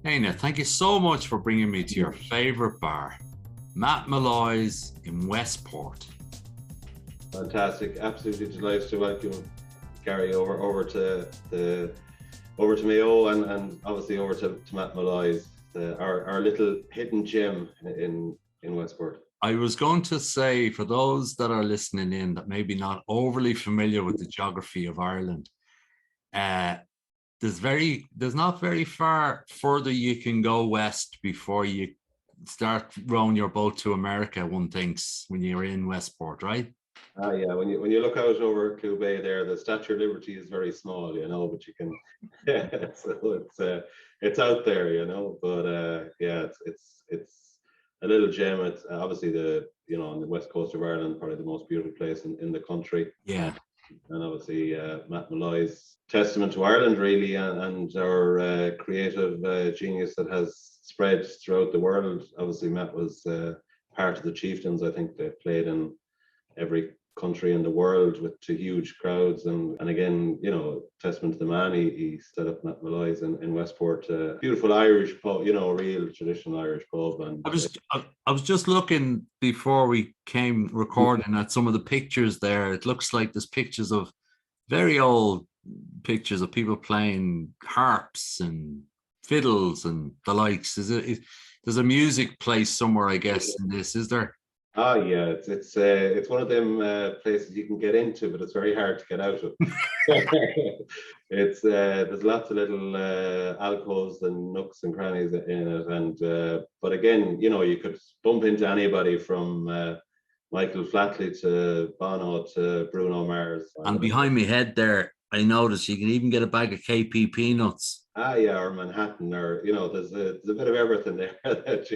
Eanna, thank you so much for bringing me to your favourite bar, Matt Malloy's in Westport. Fantastic! Absolutely delighted to welcome Garry over to Mayo and obviously over to Matt Malloy's, our little hidden gem in Westport. I was going to say, for those that are listening in that maybe not overly familiar with the geography of Ireland, there's not very far further you can go west before you start rowing your boat to America, one thinks, when you're in Westport, right? Yeah, when you look out over Clew Bay there, the Statue of Liberty is very small, but you can, so it's out there, but it's a little gem. It's obviously on the west coast of Ireland, probably the most beautiful place in the country. Yeah. And obviously Matt Malloy's testament to Ireland, really, and our creative genius that has spread throughout the world. Obviously, Matt was part of the Chieftains. I think they played in every country in the world with two huge crowds, and again, testament to the man. He set up Matt Malloy's in Westport, beautiful Irish pub, real traditional Irish pub. And I was just looking before we came recording at some of the pictures there. It looks like there's pictures of very old pictures of people playing harps and fiddles and the likes. There's a music place somewhere, I guess, in this, is there? Yeah, it's one of them places you can get into, but it's very hard to get out of. There's lots of little alcoves and nooks and crannies in it, and but again, you could bump into anybody from Michael Flatley to Bono to Bruno Mars. And behind me head there, I noticed you can even get a bag of KP peanuts. Yeah, or Manhattan, or there's a bit of everything there.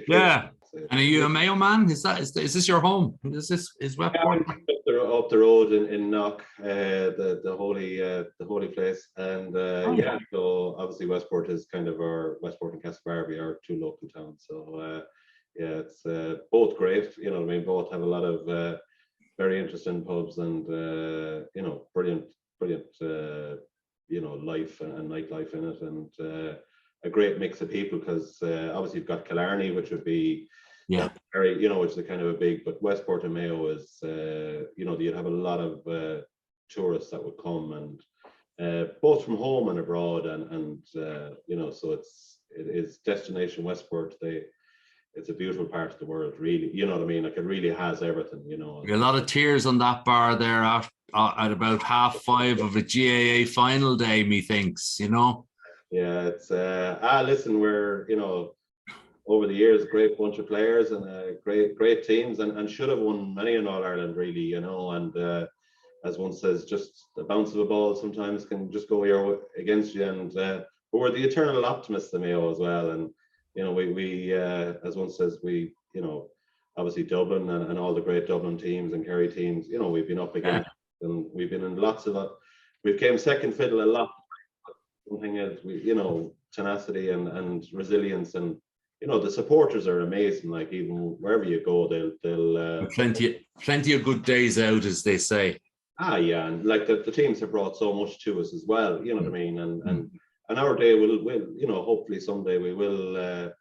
Yeah. And are you a Mayo man? Is this your home? Is Westport? Up the road in Knock, the holy place, and so obviously Westport is kind of Westport and Castlebarby are two local towns. So it's both great. Both have a lot of very interesting pubs and brilliant life and nightlife in it, and a great mix of people, because obviously you've got Killarney, which would be very, which is kind of a big, but Westport and Mayo is you'd have a lot of tourists that would come, and both from home and abroad, and so it is destination Westport. It's a beautiful part of the world, really. You know what I mean? Like, it really has everything. A lot of tears on that bar there at about 5:30 of a GAA final day, methinks. Yeah, it's listen, we're over the years, a great bunch of players and great teams, and should have won many in All Ireland, really. And as one says, just the bounce of a ball sometimes can just go against you. And but we're the eternal optimists, the Mayo, as well. And we as one says, we obviously Dublin and all the great Dublin teams and Kerry teams, we've been up against, and we've been in lots of we've came second fiddle a lot. Something is, tenacity and resilience, and the supporters are amazing. Like, even wherever you go, they'll plenty of good days out, as they say. Yeah, and like the teams have brought so much to us as well. You know what I mean? And our day will hopefully someday we will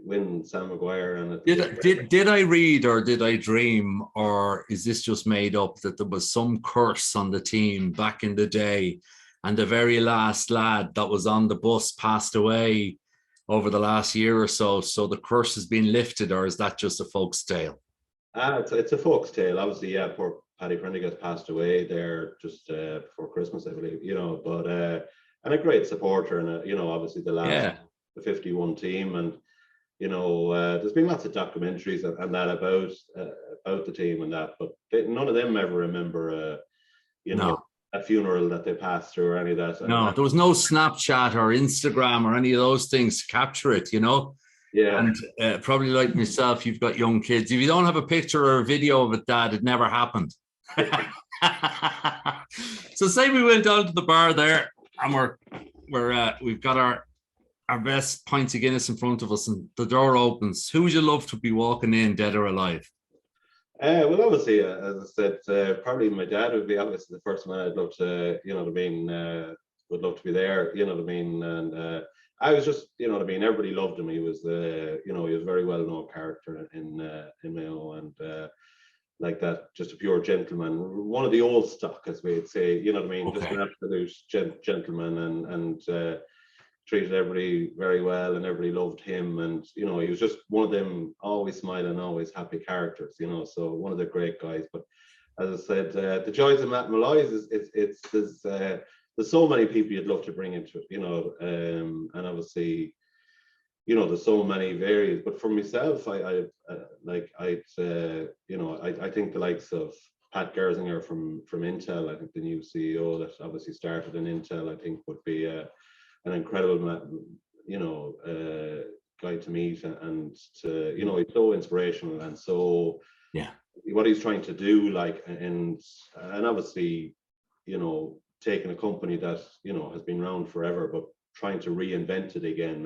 win Sam Maguire. And did I read, or did I dream, or is this just made up, that there was some curse on the team back in the day, and the very last lad that was on the bus passed away over the last year or so? So the curse has been lifted, or is that just a folk's tale? It's a folk's tale. Obviously, yeah, poor Paddy Prendergast passed away there just before Christmas, I believe. But and a great supporter, and obviously the 51 team, and there's been lots of documentaries and that about the team and that, but none of them ever remember a funeral that they passed through or any of that. No, there was no Snapchat or Instagram or any of those things to capture it, Yeah. And probably like myself, you've got young kids. If you don't have a picture or a video of it, Dad, it never happened. So say we went down to the bar there, and we've got our best pints of Guinness in front of us, and the door opens. Who would you love to be walking in, dead or alive? Well, obviously, as I said, probably my dad would be obviously the first man I'd love to, would love to be there, and I was just, you know what I mean. Everybody loved him. He was you know, he was a very well known character in Mayo, and like that, just a pure gentleman, one of the old stock, as we'd say. You know what I mean? Just an absolute gentleman, and treated everybody very well, and everybody loved him. And you know, he was just one of them always smiling, always happy characters. You know, so one of the great guys. But as I said, the joys of Matt Malloy's is there's so many people you'd love to bring into it, you know, and obviously, you know, there's so many various. But for myself, I think the likes of Pat Gersinger from Intel, I think the new CEO that obviously started in Intel, I think would be an incredible, you know, guy to meet, and to, you know, he's so inspirational, and so what he's trying to do, like, and obviously, you know, taking a company that, you know, has been around forever, but trying to reinvent it again,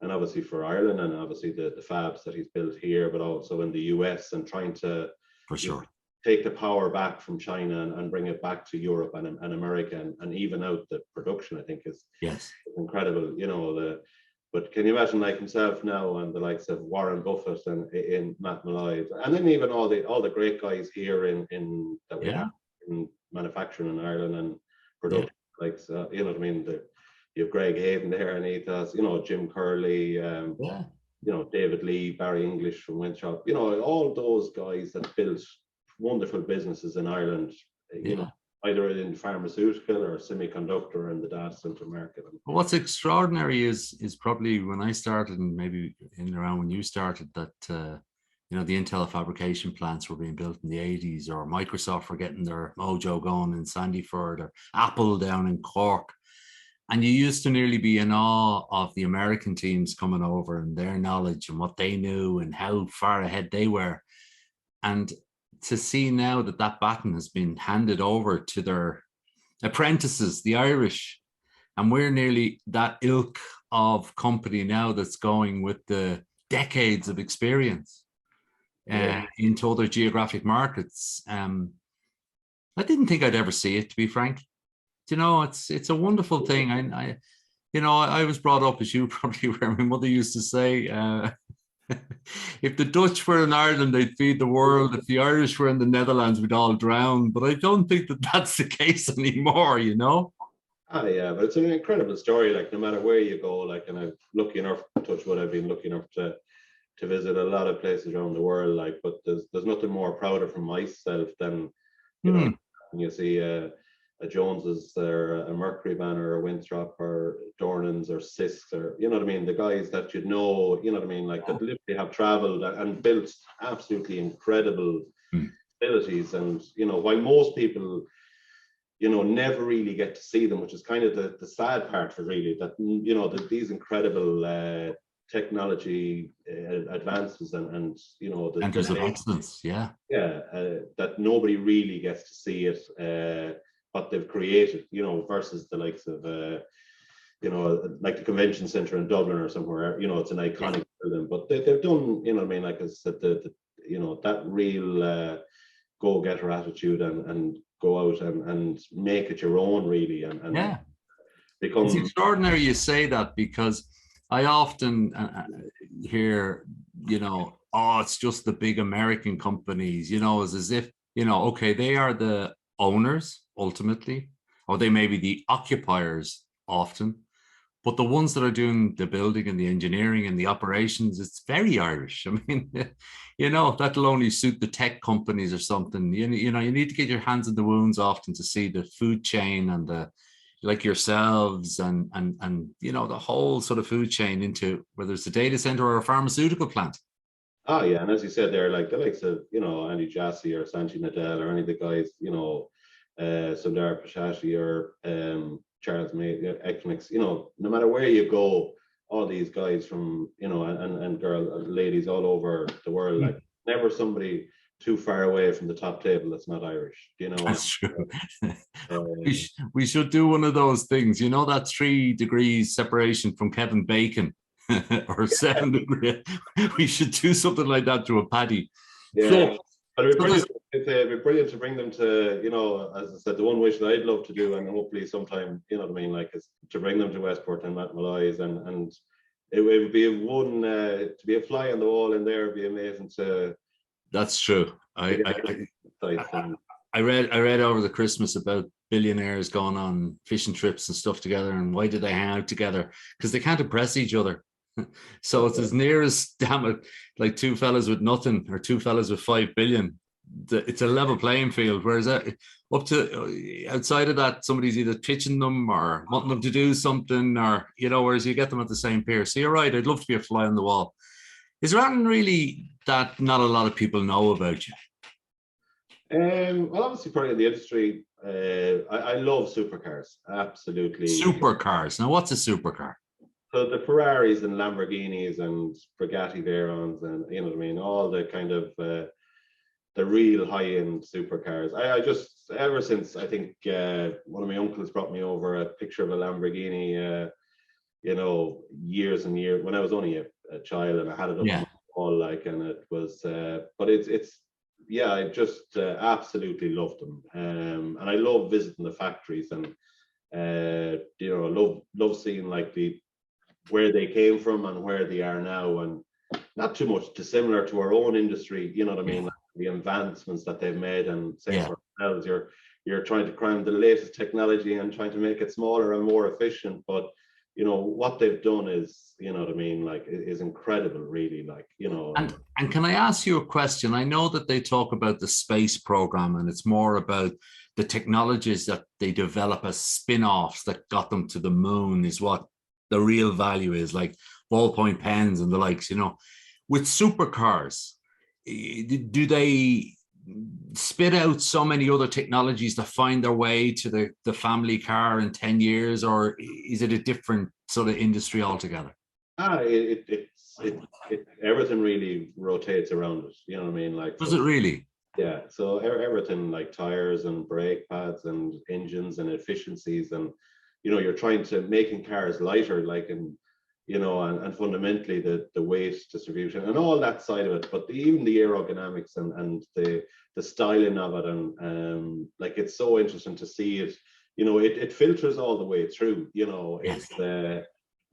and obviously for Ireland, and obviously the fabs that he's built here, but also in the US, and trying to take the power back from China and bring it back to Europe and America, and even out the production, I think is incredible. You know, but can you imagine, like himself now, and the likes of Warren Buffett and in Matt Malloy, and then even all the great guys here in that we have in manufacturing in Ireland and production, like, you know what I mean, you have Greg Hayden there, and Ethos, you know, Jim Curley, you know, David Lee, Barry English from Winthrop, you know, all those guys that built wonderful businesses in Ireland, you know, either in pharmaceutical or semiconductor and the data center market. But what's extraordinary is probably when I started, and maybe in around when you started, that you know, the Intel fabrication plants were being built in the 80s, or Microsoft were getting their mojo going in Sandyford, or Apple down in Cork. And you used to nearly be in awe of the American teams coming over and their knowledge and what they knew and how far ahead they were. And to see now that that baton has been handed over to their apprentices, the Irish, and we're nearly that ilk of company now that's going with the decades of experience into other geographic markets. I didn't think I'd ever see it, to be frank. You know, it's a wonderful thing. I you know, I was brought up, as you probably were, my mother used to say, if the Dutch were in Ireland, they'd feed the world. If the Irish were in the Netherlands, we'd all drown. But I don't think that that's the case anymore, you know? Yeah, but it's an incredible story. Like, no matter where you go, like, and I'm lucky enough, touch wood, I've been lucky enough to visit a lot of places around the world. Like, but there's nothing more prouder for myself than, you know, when you see a Joneses or a Mercury Banner or Winthrop or Dornans or Sisk, or, you know what I mean, the guys that you know what I mean, like, that literally have traveled and built absolutely incredible abilities. And, you know, while most people, you know, never really get to see them, which is kind of the sad part for really, that, you know, these incredible technology advances and you know, the centers of excellence, that nobody really gets to see it, what they've created, you know, versus the likes of you know, like the convention center in Dublin or somewhere. You know, it's an iconic building, but they've done, you know what I mean, like I said, the you know, that real go-getter attitude, and go out and make it your own, really, and become. It's extraordinary you say that, because I often hear, you know, oh, it's just the big American companies, you know, as if, you know, okay, they are the owners ultimately, or they may be the occupiers often, but the ones that are doing the building and the engineering and the operations, it's very Irish. I mean, you know, that'll only suit the tech companies or something. You know, you need to get your hands in the wounds often to see the food chain and the, like yourselves, and you know, the whole sort of food chain into whether it's a data center or a pharmaceutical plant. Oh yeah, and as you said there, like the likes of, you know, Andy Jassy or Santi Nadell or any of the guys, you know, Sundar Pichai or Charles May, Equinix, you know, no matter where you go, all these guys from, you know, and ladies all over the world, like, never somebody too far away from the top table that's not Irish, you know. That's true. We should do one of those things, you know, that 3 degrees separation from Kevin Bacon, or 7 degrees. We should do something like that to a paddy. Yeah, but It'd be brilliant to bring them to, you know, as I said, the one wish that I'd love to do, and hopefully sometime, you know what I mean, like, is to bring them to Westport and Malloy's, and it would be one to be a fly on the wall in there. It'd be amazing to. That's true. I read over the Christmas about billionaires going on fishing trips and stuff together, and why did they hang out together? Because they can't impress each other. So it's as near as, damn it, like two fellas with nothing or two fellas with 5 billion. It's a level playing field. Whereas up to outside of that, somebody's either pitching them or wanting them to do something, or, you know, whereas you get them at the same pier. So you're right. I'd love to be a fly on the wall. Is there anything really that not a lot of people know about you? Well, obviously, probably in the industry, I love supercars. Absolutely. Supercars. Now, what's a supercar? So the Ferraris and Lamborghinis and Bugatti Veyrons, and, you know what I mean, all the kind of the real high-end supercars. I just, ever since, I think one of my uncles brought me over a picture of a Lamborghini, you know, years and years, when I was only a child, and I had it up on my wall, like, and it was, but it's yeah, I just absolutely loved them, and I love visiting the factories, and you know, love seeing like where they came from and where they are now, and not too much dissimilar to our own industry, you know what I mean? Like the advancements that they've made, and same for ourselves, you're trying to cram the latest technology and trying to make it smaller and more efficient, but you know what they've done is, you know what I mean, like, is incredible, really, like, you know. And can I ask you a question? I know that they talk about the space program, and it's more about the technologies that they develop as spin-offs that got them to the moon is what the real value is, like ballpoint pens and the likes, you know. With supercars, do they spit out so many other technologies to find their way to the family car in 10 years, or is it a different sort of industry altogether? Everything really rotates around it, you know what I mean, like. Does it really? Yeah, so everything, like tires and brake pads and engines and efficiencies, and, you know, you're trying to making cars lighter, like, and, you know, and fundamentally the weight distribution and all that side of it, but even the aerodynamics and the styling of it, and like, it's so interesting to see it, you know, it filters all the way through, you know. It's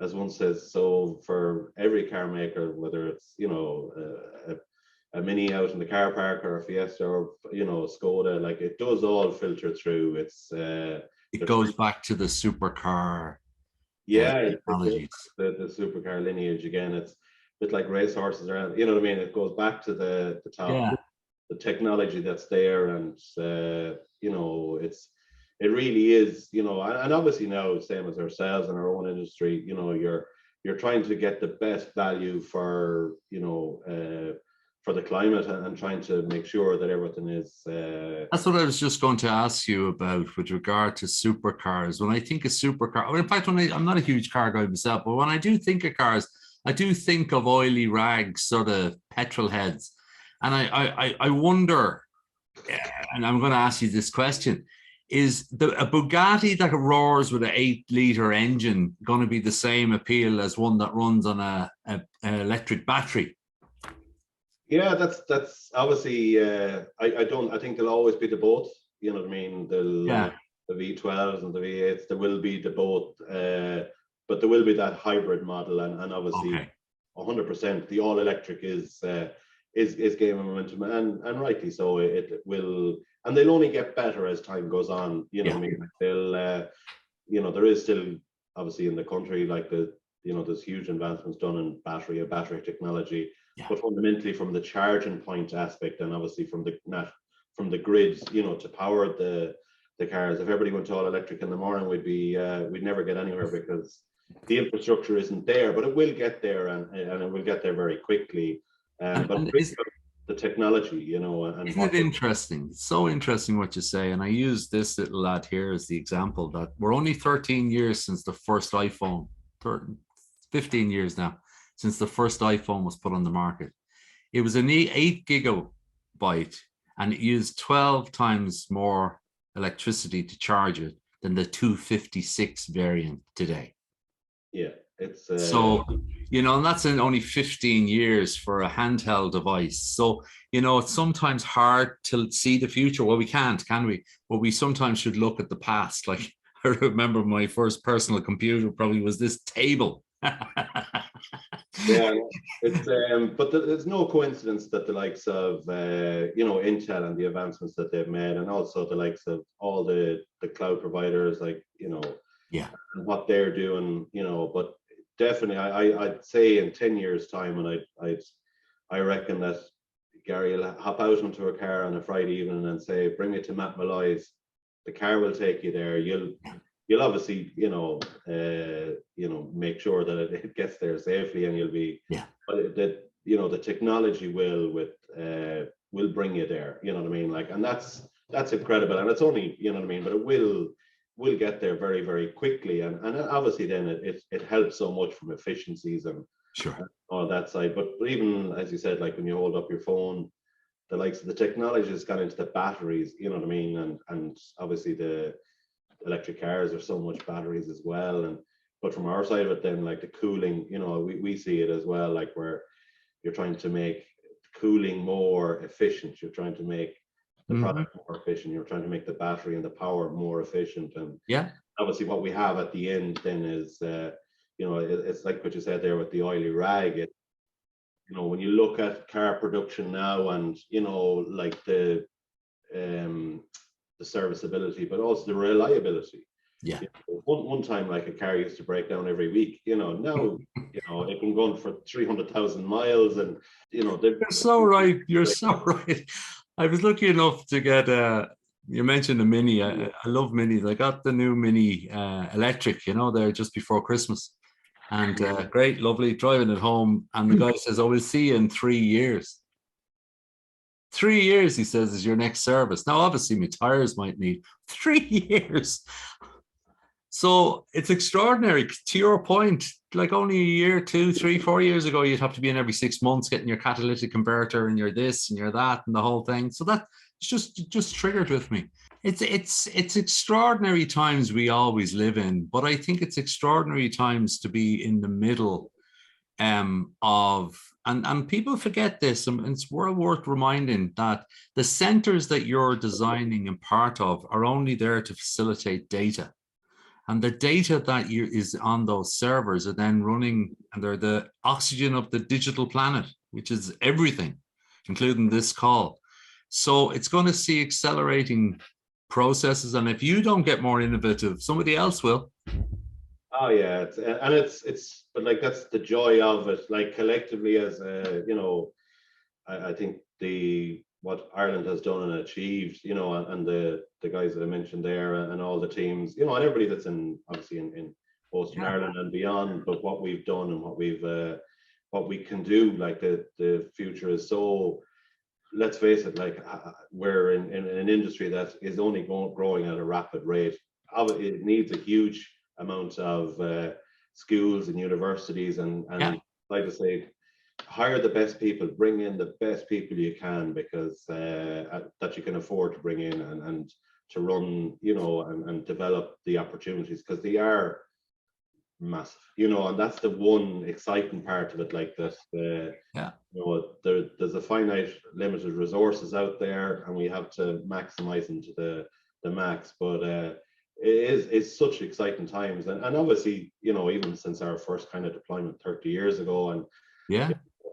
as one says, so for every car maker, whether it's, you know, a Mini out in the car park, or a Fiesta, or, you know, a Skoda, like, it does all filter through. It's it goes back to the supercar technologies, the supercar lineage again. It's a bit like race horses around, you know what I mean. It goes back to the top, the technology that's there, and you know, it really is, you know, and obviously now, same as ourselves in our own industry, you know, you're trying to get the best value for, you know, for the climate, and trying to make sure that everything is. That's what I was just going to ask you about with regard to supercars. When I think of supercar, well, in fact, I'm not a huge car guy myself, but when I do think of cars, I do think of oily rags, sort of petrol heads, and I wonder, and I'm going to ask you this question: is a Bugatti that roars with an 8-liter engine going to be the same appeal as one that runs on an electric battery? Yeah, that's obviously. I think there'll always be the both. You know what I mean? The V12s and the V8s. There will be the both, but there will be that hybrid model, and obviously, 100%. The all electric is gaining momentum, and rightly so. It will, and they'll only get better as time goes on. You know what I mean? They'll, you know, there is still obviously in the country, like, you know, there's huge advancements done in battery technology. But fundamentally, from the charging point aspect, and obviously from the grids, you know, to power the cars. If everybody went to all electric in the morning, we'd never get anywhere, because the infrastructure isn't there. But it will get there, and it will get there very quickly. But the technology, you know, and isn't it interesting? It's so interesting what you say. And I use this little lad here as the example that we're only 13 years since the first iPhone, 15 years now, since the first iPhone was put on the market. It was an 8 gigabyte, and it used 12 times more electricity to charge it than the 256 variant today. Yeah, it's so You know, and that's in only 15 years for a handheld device. So, you know, it's sometimes hard to see the future. Well, we can't, can we? But we sometimes should look at the past. Like, I remember my first personal computer probably was this table. Yeah, it's but there's no coincidence that the likes of Intel and the advancements that they've made, and also the likes of all the cloud providers, like Yeah. what they're doing, But definitely, I'd say in 10 years' time, and I reckon that Gary will hop out into a car on a Friday evening and say, "Bring me to Matt Malloy's." The car will take you there. You'll obviously, make sure that it gets there safely, and you'll be, but the technology will bring you there. You know what I mean? Like, and that's incredible, and it's only, you know what I mean, but it will get there very, very quickly, and obviously then it helps so much from efficiencies and all that side. But even as you said, like when you hold up your phone, the likes of the technology has gone into the batteries. You know what I mean? And obviously the electric cars are so much batteries as well. But from our side of it, then, like the cooling, we see it as well, like where you're trying to make cooling more efficient. You're trying to make the product more efficient. You're trying to make the battery and the power more efficient. And obviously what we have at the end then is, it's like what you said there with the oily rag. When you look at car production now, and like the serviceability, but also the reliability. One time, like, a car used to break down every week. Now it can go on for 300,000 miles, and you're so right. You're so right. I was lucky enough to get you mentioned the Mini. I love Minis. I got the new Mini electric, there just before Christmas. And great, lovely, driving it home. And the guy says, "Oh, we'll see you in 3 years." 3 years, he says, is your next service. Now, obviously, my tires might need 3 years. So it's extraordinary. To your point, like only a year, 2, 3, 4 years ago, you'd have to be in every 6 months getting your catalytic converter and your this and your that and the whole thing. So that just triggered with me. It's extraordinary times we always live in, but I think it's extraordinary times to be in the middle of, and people forget this, and it's well worth reminding that the centers that you're designing and part of are only there to facilitate data. And the data that is on those servers are then running, and they're the oxygen of the digital planet, which is everything, including this call. So it's going to see accelerating processes, and if you don't get more innovative, somebody else will. Oh yeah, it's but like that's the joy of it. Like collectively, as I think what Ireland has done and achieved, and the guys that I mentioned there, and all the teams, and everybody that's obviously in Western Ireland and beyond. But what we've done and what we can do, like the future is so. Let's face it, like we're in an industry that is only growing at a rapid rate. It needs a huge amount of schools and universities, and like I say, hire the best people, bring in the best people you can, because that you can afford to bring in and to run, and develop the opportunities, because they are massive, and that's the one exciting part of it. Like that, there's a finite, limited resources out there, and we have to maximize them to the max. But it's such exciting times, and obviously, even since our first kind of deployment 30 years ago, and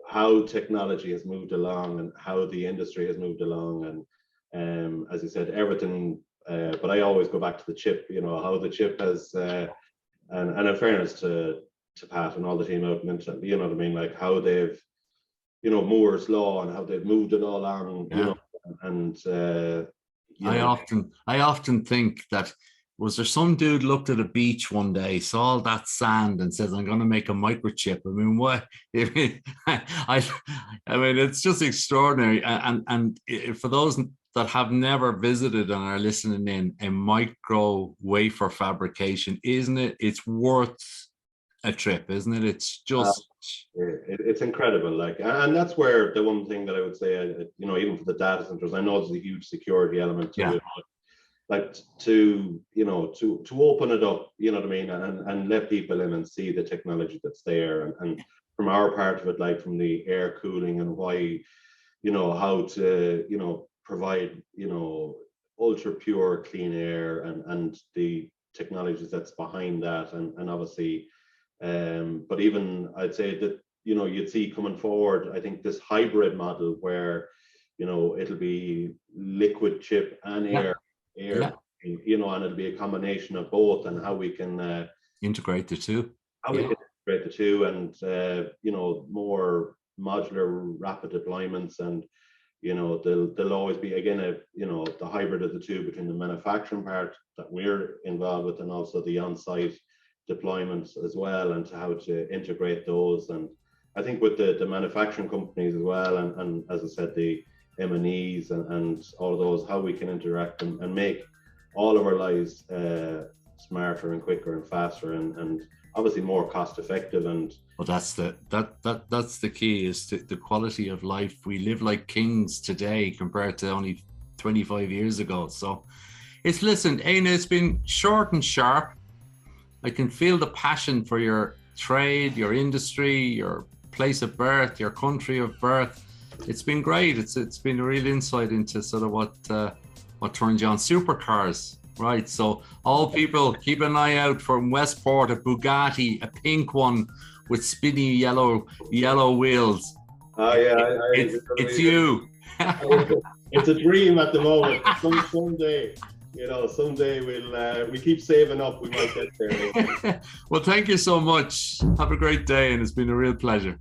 how technology has moved along and how the industry has moved along, and as you said, everything. But I always go back to the chip. How the chip has. And in fairness to Pat and all the team out, you know what I mean, like how they've, Moore's law and how they've moved it all on, and I often think that, was there some dude looked at a beach one day, saw all that sand, and says, "I'm going to make a microchip"? I mean, what? I mean, it's just extraordinary. And for those that have never visited and are listening in, a micro wafer fabrication, isn't it? It's worth a trip, isn't it? It's just it's incredible. Like, and that's where the one thing that I would say, even for the data centers, I know there's a huge security element to it. Like to open it up, you know what I mean, and let people in and see the technology that's there, and from our part of it, like from the air cooling and why, how to, provide, ultra pure clean air and the technologies that's behind that. And obviously, but even I'd say that, you'd see coming forward, I think this hybrid model where, it'll be liquid chip and air, Yeah. and it'll be a combination of both, and how we can integrate the two. we can integrate the two, and more modular, rapid deployments, and there'll always be, again, the hybrid of the two between the manufacturing part that we're involved with, and also the on-site deployments as well, and how to integrate those. And I think with the manufacturing companies as well, and as I said, the M&Es and all of those, how we can interact and make all of our lives smarter and quicker and faster, and obviously more cost effective. And well, that's the key, is the quality of life. We live like kings today compared to only 25 years ago. So listen, Eanna, it's been short and sharp. I can feel the passion for your trade, your industry, your place of birth, your country of birth. It's been great. It's been a real insight into sort of what turns you on. Supercars, right? So all people, keep an eye out for Westport, a Bugatti, a pink one with spinny yellow wheels. Oh yeah, it's you. It's a dream at the moment. Someday we keep saving up. We might get there. Well, thank you so much. Have a great day, and it's been a real pleasure.